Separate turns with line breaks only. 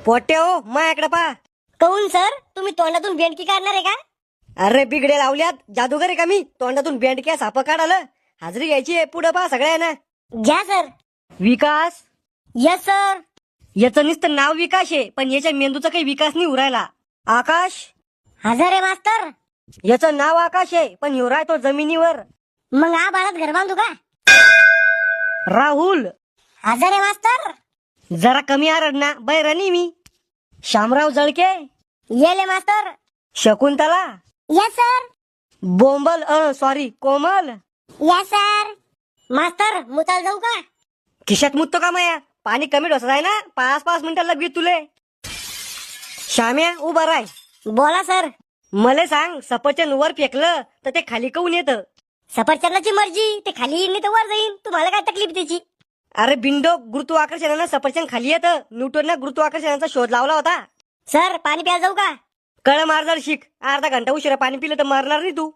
पोट्या हो माझ्याकडे पा.
कहून सर तुम्ही तोंडातून बेंडकी काढणार आहे का?
अरे बिगडे लावल्यात जादूगर आहे का मी? तोंडातून बेंडक्या साप काढालं. हाजरी घ्यायची आहे पुढं पा सगळ्यांना.
घ्या सर.
विकास.
Yes sir.
याचं नुसतं नाव विकास आहे पण याच्या मेंदूचा काही विकास नाही उरायला. आकाश.
हजर आहे मास्तर.
याचं नाव आकाश आहे पण हिवराय तो जमिनीवर.
मग आ बाळात घर बांधू का?
राहुल.
हजर आहे मास्तर.
जरा कमी आरडना बैरणी मी. शामराव जळके.
येले मास्तर.
शकुंतला.
Yes sir.
बोंबल सॉरी कोमल.
Yes sir. मास्तर मुताल जाऊ का?
खिशात मुततो का माया? पाणी कमी ढोसत आहे ना 5-5 मिनिटं लगवी तुले. श्याम्या उभा राय.
बोला सर.
मले सांग सफरचंद वर फेकलं तर ते खाली काऊन येतं?
सफरचंदाची मर्जी, ते खाली येईन तर वर जाईन, तुम्हाला काय तकलीफ त्याची?
अरे बिंडो गुरुत्वाकर्षणानं सफरचंद खाली येतं. न्यूटननं गुरुत्वाकर्षणाचा शोध लावला होता.
सर पाणी प्यायला जाऊ का?
कळ मारदार शिक. अर्धा घंटा उशिरा पाणी पिलं तर मरणार नाही तू.